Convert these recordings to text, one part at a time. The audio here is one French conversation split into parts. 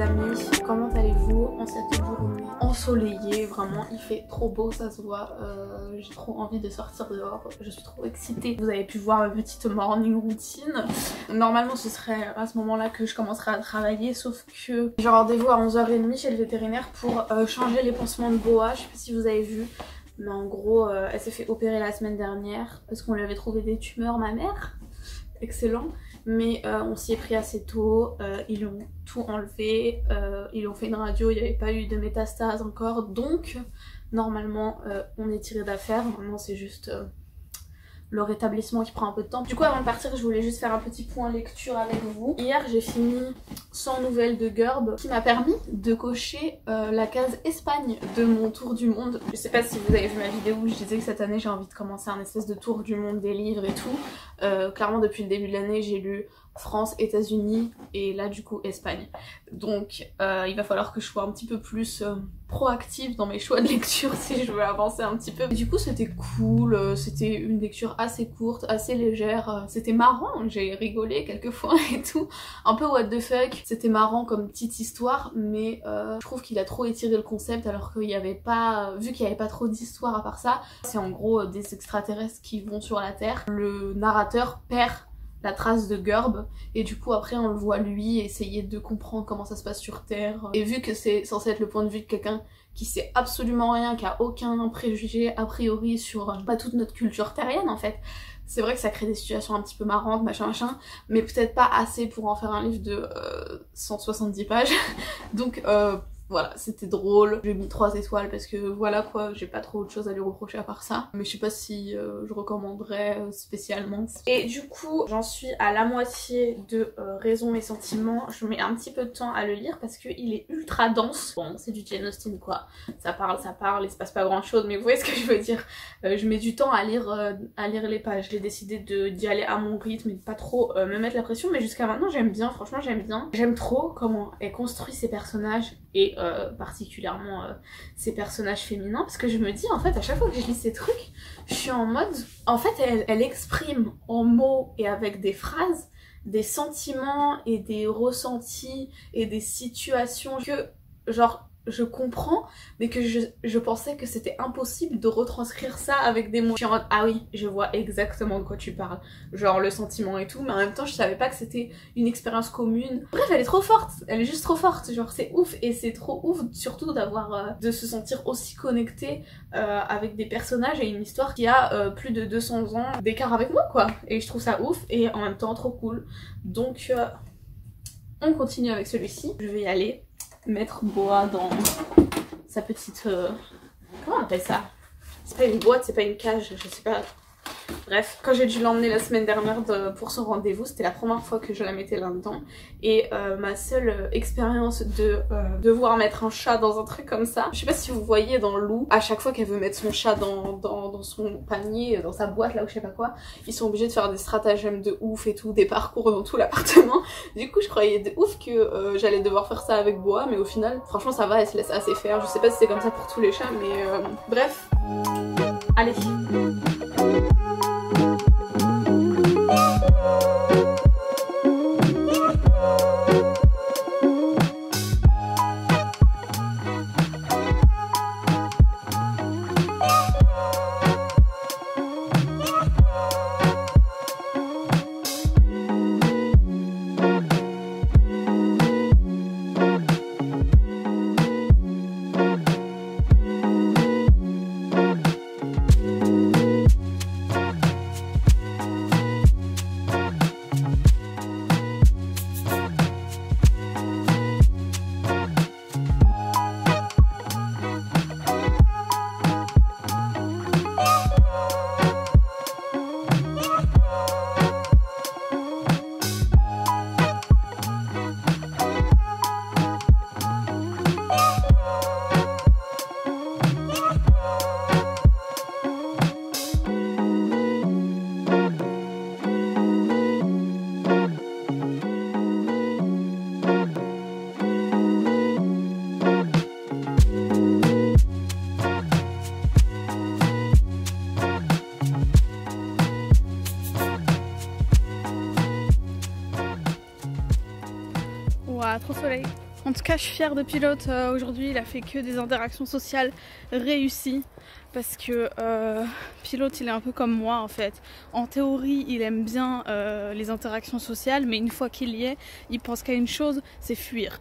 amis, comment allez-vous en cette journée ensoleillée? Vraiment il fait trop beau, ça se voit, j'ai trop envie de sortir dehors, je suis trop excitée. Vous avez pu voir ma petite morning routine. Normalement ce serait à ce moment là que je commencerai à travailler, sauf que j'ai rendez-vous à 11h30 chez le vétérinaire pour changer les pansements de Boa. Je sais pas si vous avez vu, mais en gros elle s'est fait opérer la semaine dernière parce qu'on lui avait trouvé des tumeurs, ma mère. Excellent, mais on s'y est pris assez tôt, ils ont tout enlevé, ils ont fait une radio, il n'y avait pas eu de métastase encore, donc normalement on est tiré d'affaire. Maintenant c'est juste le rétablissement qui prend un peu de temps. Du coup avant de partir je voulais juste faire un petit point lecture avec vous. Hier j'ai fini 100 nouvelles de GURB qui m'a permis de cocher la case Espagne de mon tour du monde. Je sais pas si vous avez vu ma vidéo où je disais que cette année j'ai envie de commencer un espèce de tour du monde des livres et tout. Clairement depuis le début de l'année j'ai lu France, États-Unis et là du coup Espagne. Donc il va falloir que je sois un petit peu plus proactive dans mes choix de lecture si je veux avancer un petit peu. Et du coup c'était cool, c'était une lecture assez courte, assez légère, c'était marrant, j'ai rigolé quelques fois et tout. Un peu what the fuck, c'était marrant comme petite histoire, mais je trouve qu'il a trop étiré le concept alors qu'il n'y avait pas, vu qu'il n'y avait pas trop d'histoire à part ça. C'est en gros des extraterrestres qui vont sur la Terre. Le narrateur perd la trace de GURB et du coup après on le voit lui essayer de comprendre comment ça se passe sur Terre, et vu que c'est censé être le point de vue de quelqu'un qui sait absolument rien, qui a aucun préjugé a priori sur pas toute notre culture terrienne en fait, c'est vrai que ça crée des situations un petit peu marrantes, machin, mais peut-être pas assez pour en faire un livre de 170 pages. Donc voilà, c'était drôle. J'ai mis 3 étoiles parce que voilà quoi, j'ai pas trop autre chose à lui reprocher à part ça. Mais je sais pas si je recommanderais spécialement. Et du coup, j'en suis à la moitié de Raison et sentiments. Je mets un petit peu de temps à le lire parce qu'il est ultra dense. Bon, c'est du Jane Austen quoi. Ça parle, il se passe pas grand chose, mais vous voyez ce que je veux dire. Je mets du temps à lire les pages. J'ai décidé d'y aller à mon rythme et de pas trop me mettre la pression, mais jusqu'à maintenant j'aime bien, franchement j'aime bien. J'aime trop comment elle construit ses personnages et particulièrement ces personnages féminins, parce que je me dis en fait à chaque fois que je lis ces trucs je suis en mode en fait elle exprime en mots et avec des phrases des sentiments et des ressentis et des situations que genre je comprends, mais que je pensais que c'était impossible de retranscrire ça avec des mots. Je suis en mode ah oui, je vois exactement de quoi tu parles, genre le sentiment et tout, mais en même temps je savais pas que c'était une expérience commune. Bref, elle est trop forte, elle est juste trop forte, genre c'est ouf, et c'est trop ouf surtout d'avoir de se sentir aussi connecté avec des personnages et une histoire qui a plus de 200 ans d'écart avec moi quoi, et je trouve ça ouf et en même temps trop cool. Donc on continue avec celui-ci, je vais y aller mettre Boa dans sa petite... comment on appelle ça? C'est pas une boîte, c'est pas une cage, je sais pas. Bref, quand j'ai dû l'emmener la semaine dernière pour son rendez-vous, c'était la première fois que je la mettais là-dedans. Et ma seule expérience de devoir mettre un chat dans un truc comme ça, je sais pas si vous voyez dans Lou, à chaque fois qu'elle veut mettre son chat dans son panier, dans sa boîte là ou je sais pas quoi, ils sont obligés de faire des stratagèmes de ouf et tout, des parcours dans tout l'appartement. Du coup je croyais de ouf que j'allais devoir faire ça avec Boa, mais au final franchement ça va, elle se laisse assez faire. Je sais pas si c'est comme ça pour tous les chats, mais bref. Allez. Ouah, trop soleil. En tout cas, je suis fière de Pilote. Aujourd'hui, il a fait que des interactions sociales réussies. Parce que Pilote, il est un peu comme moi en fait. En théorie, il aime bien les interactions sociales, mais une fois qu'il y est, il pense qu'à une chose, c'est fuir.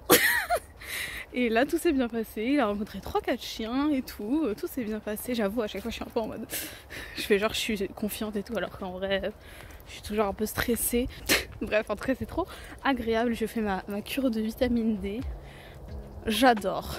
Et là, tout s'est bien passé. Il a rencontré 3-4 chiens et tout. Tout s'est bien passé. J'avoue, à chaque fois, je suis un peu en mode... Je fais genre, je suis confiante et tout, alors qu'en vrai, je suis toujours un peu stressée. Bref, en tout cas, c'est trop agréable. Je fais ma cure de vitamine D. J'adore.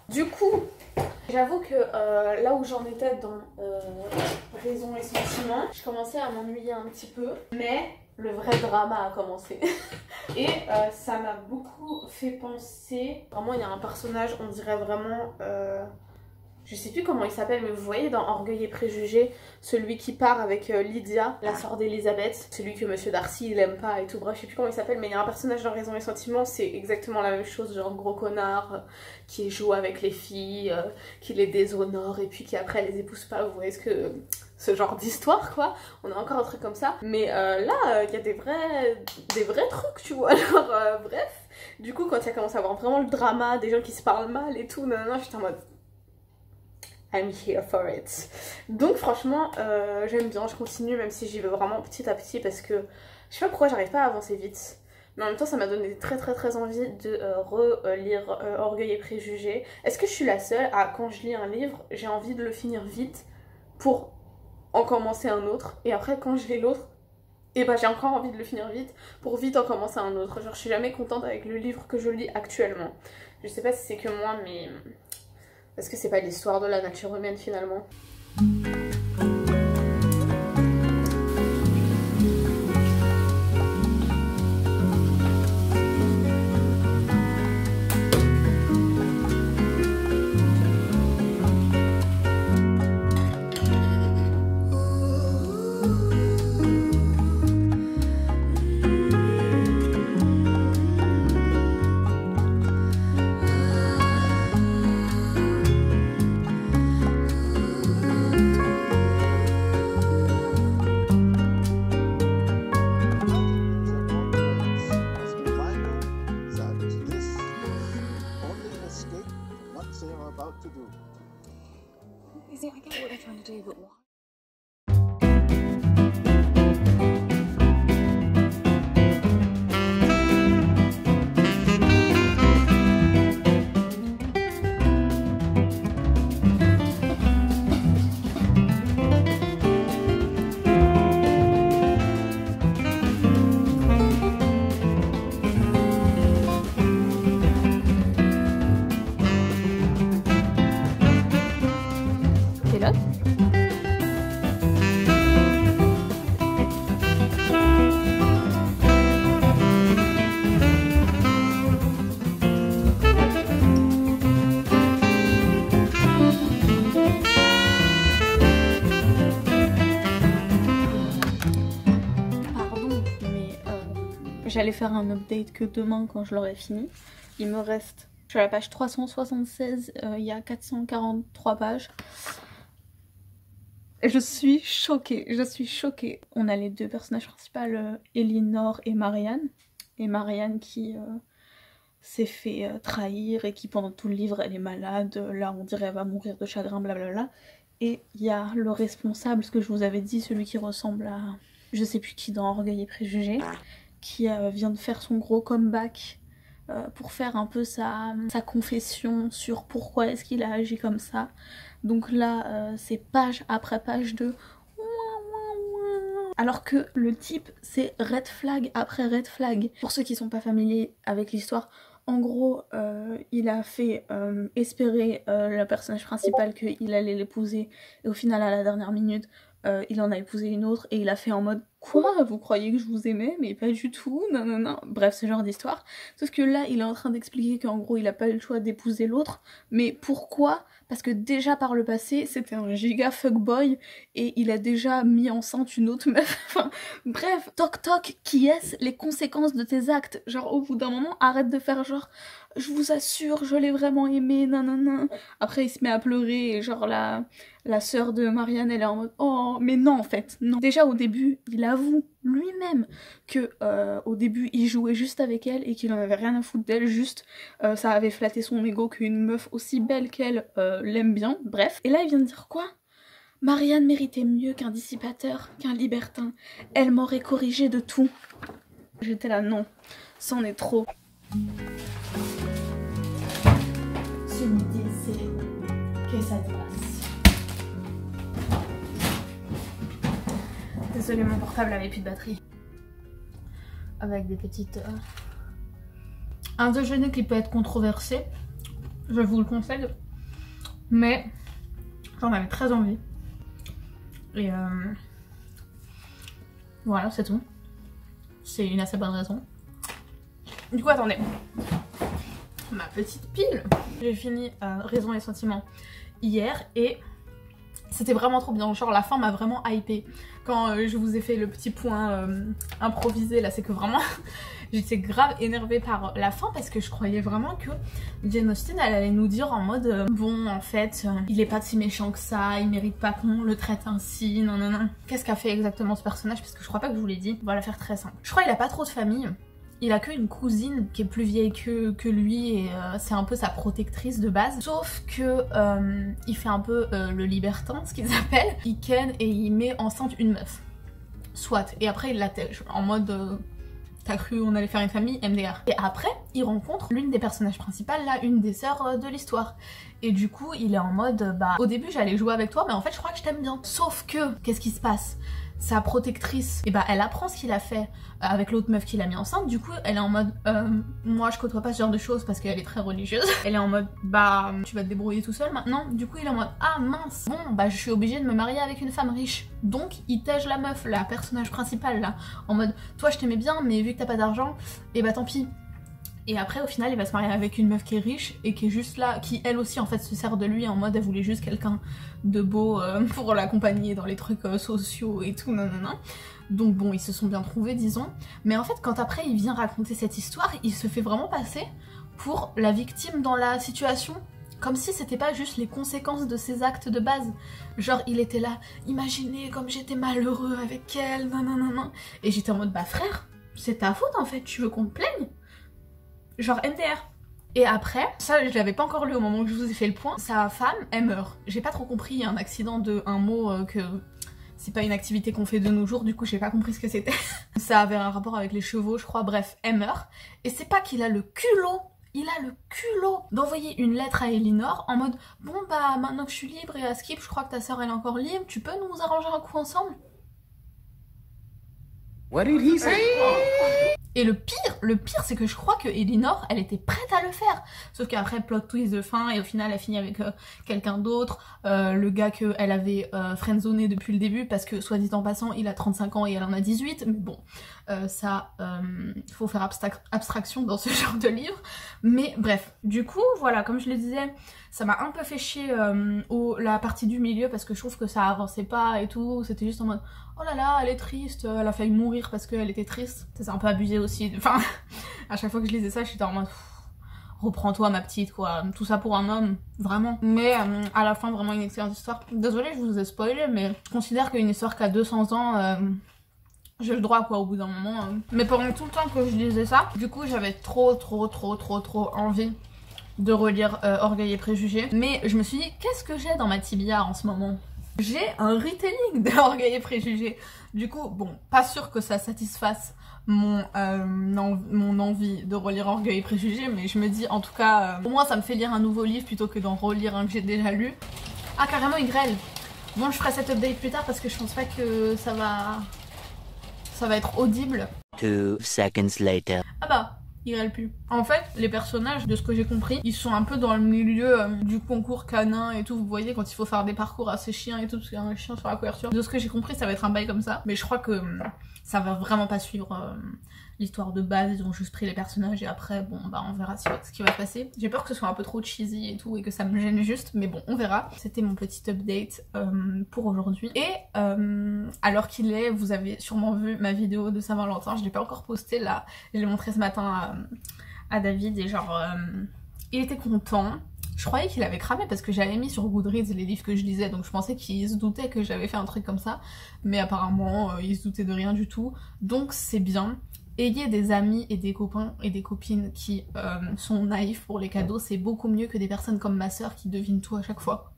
Du coup, j'avoue que là où j'en étais dans Raison et Sentiment, je commençais à m'ennuyer un petit peu, mais le vrai drama a commencé. Et ça m'a beaucoup fait penser... Vraiment, il y a un personnage, on dirait vraiment... je sais plus comment il s'appelle, mais vous voyez dans Orgueil et Préjugés, celui qui part avec Lydia, la sœur d'Elisabeth, celui que Monsieur Darcy il aime pas et tout, bref je sais plus comment il s'appelle, mais il y a un personnage dans Raison et Sentiments, c'est exactement la même chose, genre gros connard, qui joue avec les filles, qui les déshonore et puis qui après les épouse pas, vous voyez ce genre d'histoire quoi, on a encore un truc comme ça, mais là il y a des vrais trucs tu vois, genre bref, du coup quand il y a commencé à avoir vraiment le drama, des gens qui se parlent mal et tout, non, j'étais en mode... I'm here for it. Donc franchement, j'aime bien, je continue même si j'y vais vraiment petit à petit parce que je sais pas pourquoi j'arrive pas à avancer vite. Mais en même temps, ça m'a donné très envie de relire Orgueil et Préjugés. Est-ce que je suis la seule à, quand je lis un livre, j'ai envie de le finir vite pour en commencer un autre. Et après, quand je lis l'autre, et bah j'ai encore envie de le finir vite pour vite en commencer un autre. Genre je suis jamais contente avec le livre que je lis actuellement. Je sais pas si c'est que moi, mais... Est-ce que c'est pas l'histoire de la nature humaine finalement? J'allais faire un update que demain quand je l'aurai fini. Il me reste, je suis à la page 376, il y a 443 pages. Je suis choquée. On a les deux personnages principaux, Elinor et Marianne. Et Marianne qui s'est fait trahir et qui pendant tout le livre elle est malade. Là on dirait elle va mourir de chagrin, blablabla. Et il y a le responsable, ce que je vous avais dit, celui qui ressemble à je sais plus qui dans Orgueil et Préjugés, qui vient de faire son gros comeback pour faire un peu sa confession sur pourquoi est-ce qu'il a agi comme ça. Donc là c'est page après page de alors que le type c'est red flag après red flag. Pour ceux qui sont pas familiers avec l'histoire, en gros il a fait espérer le personnage principal qu'il allait l'épouser et au final à la dernière minute il en a épousé une autre et il a fait en mode quoi, vous croyez que je vous aimais mais pas du tout, non non non, bref ce genre d'histoire. Sauf que là il est en train d'expliquer qu'en gros il a pas eu le choix d'épouser l'autre, mais pourquoi? Parce que déjà par le passé c'était un giga fuckboy et il a déjà mis enceinte une autre meuf. Enfin bref, toc toc, qui est-ce? Les conséquences de tes actes. Genre au bout d'un moment arrête de faire genre je vous assure je l'ai vraiment aimé, non non non. Après il se met à pleurer et genre la sœur de Marianne elle est en mode oh mais non en fait non. Déjà au début il avoue lui-même que au début il jouait juste avec elle et qu'il en avait rien à foutre d'elle, juste ça avait flatté son ego qu'une meuf aussi belle qu'elle l'aime bien, bref. Et là il vient de dire quoi? Marianne méritait mieux qu'un dissipateur, qu'un libertin, elle m'aurait corrigé de tout. J'étais là non, c'en est trop. Ce midi c'est que ça te passe. Désolée, mon portable avait plus de batterie. Avec des petites... Un déjeuner qui peut être controversé, je vous le conseille, mais j'en avais très envie. Et voilà, c'est tout. C'est une assez bonne raison. Du coup, attendez. Ma petite pile. J'ai fini Raison et Sentiments hier et c'était vraiment trop bien. Genre la fin m'a vraiment hypée. Quand je vous ai fait le petit point improvisé là, c'est que vraiment j'étais grave énervée par la fin parce que je croyais vraiment que Jane Austen elle allait nous dire en mode bon en fait il est pas si méchant que ça, il mérite pas qu'on le traite ainsi, non non non. Qu'est-ce qu'a fait exactement ce personnage? Parce que je crois pas que je vous l'ai dit. On va la faire très simple. Je crois qu'il a pas trop de famille. Il a qu'une cousine qui est plus vieille que lui et c'est un peu sa protectrice de base. Sauf que il fait un peu le libertin, ce qu'ils appellent. Il ken et il met enceinte une meuf. Soit. Et après il l'attège en mode t'as cru on allait faire une famille, MDR. Et après il rencontre l'une des personnages principales, là, une des sœurs de l'histoire. Et du coup il est en mode bah au début j'allais jouer avec toi mais en fait je crois que je t'aime bien. Sauf que qu'est-ce qui se passe? Sa protectrice, et bah elle apprend ce qu'il a fait avec l'autre meuf qu'il a mis enceinte, du coup elle est en mode moi je côtoie pas ce genre de choses parce qu'elle est très religieuse. Elle est en mode bah tu vas te débrouiller tout seul maintenant. Du coup il est en mode ah mince, bon bah je suis obligée de me marier avec une femme riche. Donc il tège la meuf, la personnage principale là, en mode toi je t'aimais bien mais vu que t'as pas d'argent, et bah tant pis. Et après au final il va se marier avec une meuf qui est riche et qui est juste là, qui elle aussi en fait se sert de lui en mode elle voulait juste quelqu'un de beau pour l'accompagner dans les trucs sociaux et tout, non non non. Donc bon ils se sont bien trouvés disons. Mais en fait quand après il vient raconter cette histoire, il se fait vraiment passer pour la victime dans la situation. Comme si c'était pas juste les conséquences de ses actes de base. Genre il était là, imaginez comme j'étais malheureux avec elle, non non non non. Et j'étais en mode bah frère, c'est ta faute en fait, tu veux qu'on te plaigne? Genre MDR. Et après, ça je l'avais pas encore lu au moment où je vous ai fait le point, sa femme elle meurt. J'ai pas trop compris, il y a un accident de un mot que c'est pas une activité qu'on fait de nos jours, du coup j'ai pas compris ce que c'était. Ça avait un rapport avec les chevaux je crois, bref, elle meurt. Et c'est pas qu'il a le culot, il a le culot d'envoyer une lettre à Elinor en mode bon bah maintenant que je suis libre et à Skip je crois que ta soeur elle est encore libre, tu peux nous arranger un coup ensemble? What did he say? Et le pire c'est que je crois que Elinor elle était prête à le faire. Sauf qu'après plot twist de fin et au final elle finit avec quelqu'un d'autre, le gars qu'elle avait friendzoné depuis le début parce que soit dit en passant il a 35 ans et elle en a 18, mais bon ça faut faire abstraction dans ce genre de livre. Mais bref, du coup voilà comme je le disais ça m'a un peu fait chier la partie du milieu parce que je trouve que ça avançait pas et tout, c'était juste en mode oh là là elle est triste, elle a failli mourir parce qu'elle était triste. C'est un peu abusé aussi, enfin à chaque fois que je lisais ça j'étais en mode reprends-toi ma petite quoi, tout ça pour un homme, vraiment. Mais à la fin vraiment une excellente histoire. Désolée je vous ai spoilé mais je considère qu'une histoire qui a 200 ans j'ai le droit quoi au bout d'un moment. Mais pendant tout le temps que je lisais ça, du coup j'avais trop envie de relire Orgueil et Préjugés. Mais je me suis dit qu'est-ce que j'ai dans ma tibia en ce moment? J'ai un retelling de Orgueil et Préjugés. Du coup bon, pas sûr que ça satisfasse mon envie de relire Orgueil et Préjugés, mais je me dis en tout cas, au moins ça me fait lire un nouveau livre plutôt que d'en relire un que j'ai déjà lu. Ah carrément il grêle. Bon je ferai cette update plus tard parce que je pense pas que ça va être audible. 2 seconds later. Ah bah il grêle plus. En fait, les personnages, de ce que j'ai compris, ils sont un peu dans le milieu du concours canin et tout. Vous voyez, quand il faut faire des parcours assez chiens et tout, parce qu'il y a un chien sur la couverture. De ce que j'ai compris, ça va être un bail comme ça. Mais je crois que ça va vraiment pas suivre l'histoire de base. Ils ont juste pris les personnages et après, bon, bah on verra ce qui va se passer. J'ai peur que ce soit un peu trop cheesy et tout et que ça me gêne juste. Mais bon, on verra. C'était mon petit update pour aujourd'hui. Et alors qu'il est, vous avez sûrement vu ma vidéo de Saint-Valentin. Je l'ai pas encore postée là. Je l'ai montrée ce matin à David et genre il était content. Je croyais qu'il avait cramé parce que j'avais mis sur Goodreads les livres que je lisais, donc je pensais qu'il se doutait que j'avais fait un truc comme ça, mais apparemment il se doutait de rien du tout, donc c'est bien. Ayez des amis et des copains et des copines qui sont naïfs pour les cadeaux, c'est beaucoup mieux que des personnes comme ma soeur qui devinent tout à chaque fois.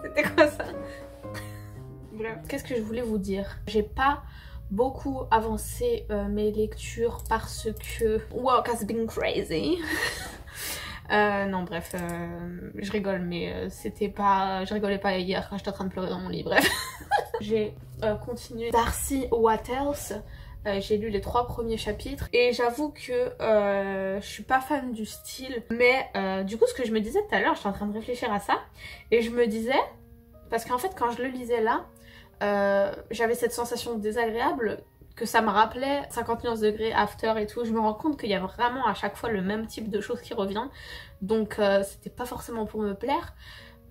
C'était quoi ça? Bref, qu'est-ce que je voulais vous dire? J'ai pas beaucoup avancé mes lectures parce que work has been crazy. Non bref, je rigole mais c'était pas... Je rigolais pas hier quand j'étais en train de pleurer dans mon lit, bref. J'ai continué Darcy Waters. J'ai lu les 3 premiers chapitres et j'avoue que je suis pas fan du style, mais du coup ce que je me disais tout à l'heure, j'étais en train de réfléchir à ça et je me disais, parce qu'en fait quand je le lisais là, j'avais cette sensation désagréable que ça me rappelait 50 nuances degrés, After et tout. Je me rends compte qu'il y a vraiment à chaque fois le même type de choses qui revient, donc c'était pas forcément pour me plaire.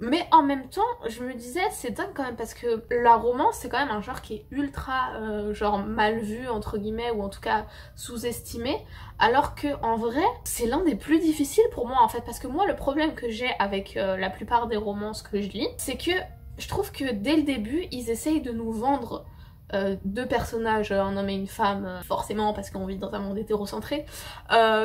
Mais en même temps, je me disais, c'est dingue quand même parce que la romance, c'est quand même un genre qui est ultra genre mal vu entre guillemets, ou en tout cas sous-estimé, alors que en vrai, c'est l'un des plus difficiles pour moi en fait, parce que moi le problème que j'ai avec la plupart des romances que je lis, c'est que je trouve que dès le début, ils essayent de nous vendre 2 personnages, un homme et une femme, forcément parce qu'on vit dans un monde hétérocentré,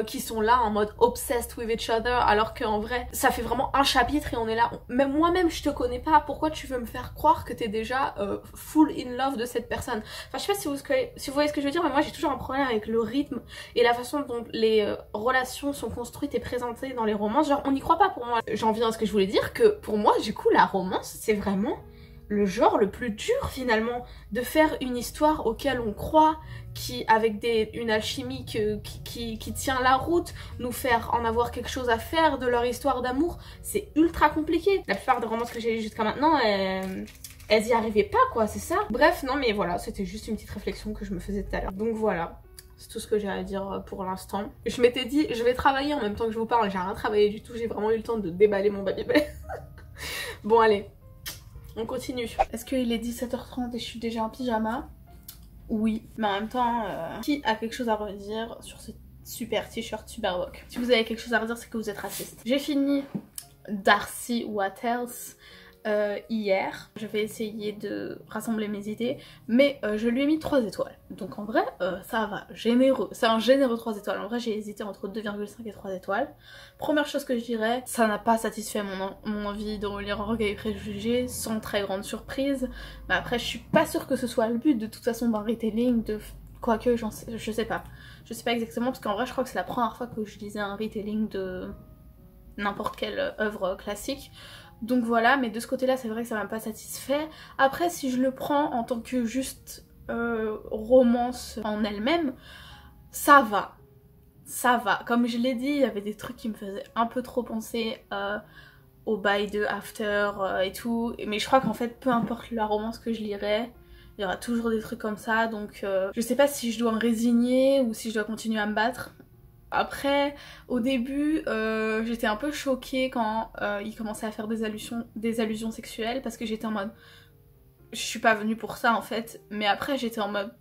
qui sont là en mode obsessed with each other, alors qu'en vrai ça fait vraiment un chapitre et on est là, même moi-même je te connais pas, pourquoi tu veux me faire croire que t'es déjà full in love de cette personne? Enfin je sais pas si vous voyez ce que je veux dire, mais moi j'ai toujours un problème avec le rythme et la façon dont les relations sont construites et présentées dans les romances, genre on n'y croit pas pour moi. J'en viens à ce que je voulais dire, que pour moi du coup la romance c'est vraiment le genre le plus dur finalement, de faire une histoire auquel on croit, qui avec une alchimie qui tient la route, nous faire en avoir quelque chose à faire de leur histoire d'amour, c'est ultra compliqué. La plupart des romances que j'ai lues jusqu'à maintenant, elles y arrivaient pas quoi, c'est ça. Bref, non mais voilà, c'était juste une petite réflexion que je me faisais tout à l'heure. Donc voilà, c'est tout ce que j'ai à dire pour l'instant. Je m'étais dit, je vais travailler en même temps que je vous parle, j'ai rien travaillé du tout, j'ai vraiment eu le temps de déballer mon babybel. Bon allez, on continue. Est-ce qu'il est 17h30 et je suis déjà en pyjama? Oui, mais en même temps, qui a quelque chose à redire sur ce super t-shirt Superboc? Si vous avez quelque chose à redire, c'est que vous êtes raciste. J'ai fini Darcy Waters hier. Je vais essayer de rassembler mes idées, mais je lui ai mis 3 étoiles. Donc en vrai, ça va, généreux. C'est un généreux 3 étoiles. En vrai, j'ai hésité entre 2,5 et 3 étoiles. Première chose que je dirais, ça n'a pas satisfait mon envie de relire Orgueil et Préjugés, sans très grande surprise. Mais après, je suis pas sûre que ce soit le but de toute façon d'un retelling, quoique je sais pas. Je sais pas exactement, parce qu'en vrai, je crois que c'est la première fois que je lisais un retelling de n'importe quelle œuvre classique. Donc voilà, mais de ce côté-là, c'est vrai que ça m'a pas satisfait. Après, si je le prends en tant que juste romance en elle-même, ça va. Ça va. Comme je l'ai dit, il y avait des trucs qui me faisaient un peu trop penser au bail de After et tout. Mais je crois qu'en fait, peu importe la romance que je lirai, il y aura toujours des trucs comme ça. Donc je sais pas si je dois me résigner ou si je dois continuer à me battre. Après, au début, j'étais un peu choquée quand il commençait à faire des allusions sexuelles, parce que j'étais en mode... Je suis pas venue pour ça en fait, mais après j'étais en mode...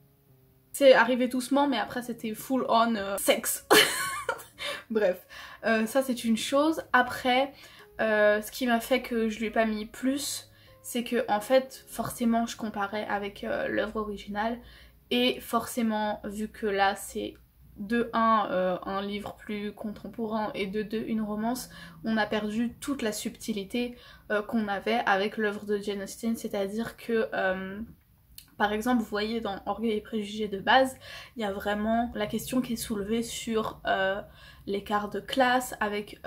C'est arrivé doucement, mais après c'était full on sexe. Bref, ça c'est une chose. Après, ce qui m'a fait que je lui ai pas mis plus, c'est que en fait, forcément je comparais avec l'œuvre originale, et forcément, vu que là c'est de un livre plus contemporain et de deux une romance, on a perdu toute la subtilité qu'on avait avec l'œuvre de Jane Austen, c'est-à-dire que par exemple, vous voyez dans Orgueil et Préjugés de base, il y a vraiment la question qui est soulevée sur l'écart de classe avec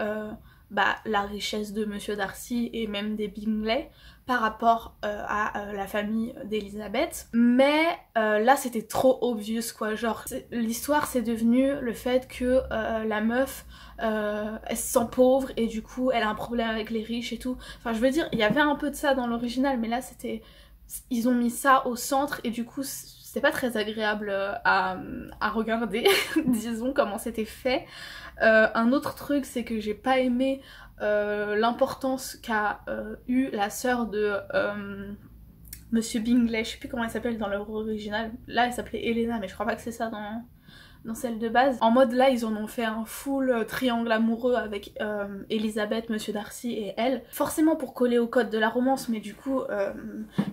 la richesse de Monsieur Darcy et même des Bingley par rapport à la famille d'Elisabeth. Mais là c'était trop obvious quoi, genre l'histoire c'est devenu le fait que la meuf elle se sent pauvre et du coup elle a un problème avec les riches et tout. Enfin je veux dire, il y avait un peu de ça dans l'original mais là c'était... Ils ont mis ça au centre et du coup c'était pas très agréable à regarder, disons comment c'était fait. Un autre truc c'est que j'ai pas aimé l'importance qu'a eu la sœur de Monsieur Bingley, je sais plus comment elle s'appelle dans l'œuvre originale. Là elle s'appelait Helena mais je crois pas que c'est ça dans celle de base. En mode là ils en ont fait un full triangle amoureux avec Elisabeth, Monsieur Darcy et elle. Forcément pour coller au code de la romance mais du coup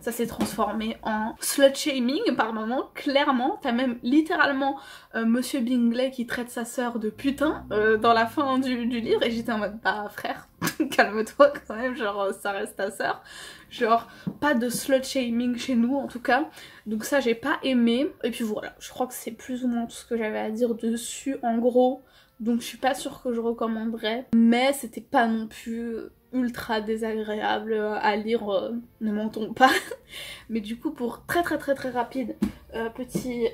ça s'est transformé en slut shaming par moment, clairement. T'as même littéralement Monsieur Bingley qui traite sa sœur de putain dans la fin du livre et j'étais en mode bah frère calme-toi quand même, genre ça reste ta sœur. Genre pas de slut shaming chez nous en tout cas, donc ça j'ai pas aimé. Et puis voilà, je crois que c'est plus ou moins tout ce que j'avais à dire dessus en gros, donc je suis pas sûre que je recommanderais, mais c'était pas non plus ultra désagréable à lire, ne mentons pas. Mais du coup pour très rapide petit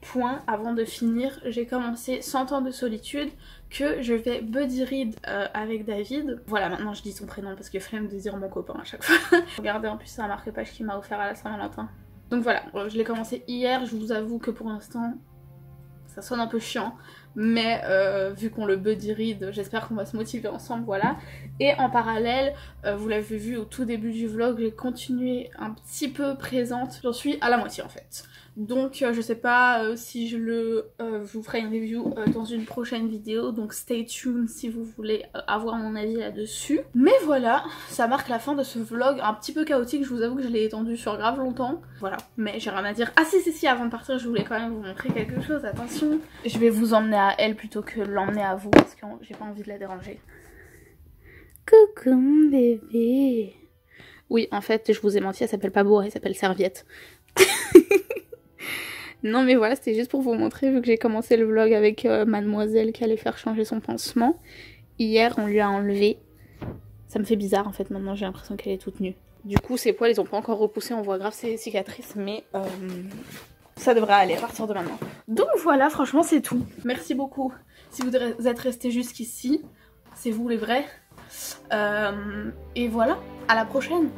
point avant de finir, j'ai commencé 100 ans de solitude que je vais buddy read avec David. Voilà, maintenant je dis son prénom parce que flemme de dire mon copain à chaque fois. Regardez en plus c'est un marque-page qu'il m'a offert à la Saint-Valentin. Donc voilà, je l'ai commencé hier, je vous avoue que pour l'instant ça sonne un peu chiant, mais vu qu'on le buddy read, j'espère qu'on va se motiver ensemble, voilà. Et en parallèle, vous l'avez vu au tout début du vlog, j'ai continué un petit peu présente, j'en suis à la moitié en fait. Donc je sais pas si je vous ferai une review dans une prochaine vidéo, donc stay tuned si vous voulez avoir mon avis là-dessus. Mais voilà, ça marque la fin de ce vlog un petit peu chaotique, je vous avoue que je l'ai étendu sur grave longtemps. Voilà, mais j'ai rien à dire. Ah si, avant de partir je voulais quand même vous montrer quelque chose, attention. Je vais vous emmener à elle plutôt que l'emmener à vous parce que j'ai pas envie de la déranger. Coucou mon bébé. Oui, en fait, je vous ai menti, elle s'appelle pas Bourre, elle s'appelle Serviette. Non mais voilà, c'était juste pour vous montrer, vu que j'ai commencé le vlog avec mademoiselle qui allait faire changer son pansement. Hier on lui a enlevé. Ça me fait bizarre en fait, maintenant j'ai l'impression qu'elle est toute nue. Du coup ses poils ils ont pas encore repoussé, on voit grave ses cicatrices, mais ça devrait aller à partir de maintenant. Donc voilà, franchement c'est tout. Merci beaucoup si vous êtes restés jusqu'ici, c'est vous les vrais. Et voilà, à la prochaine.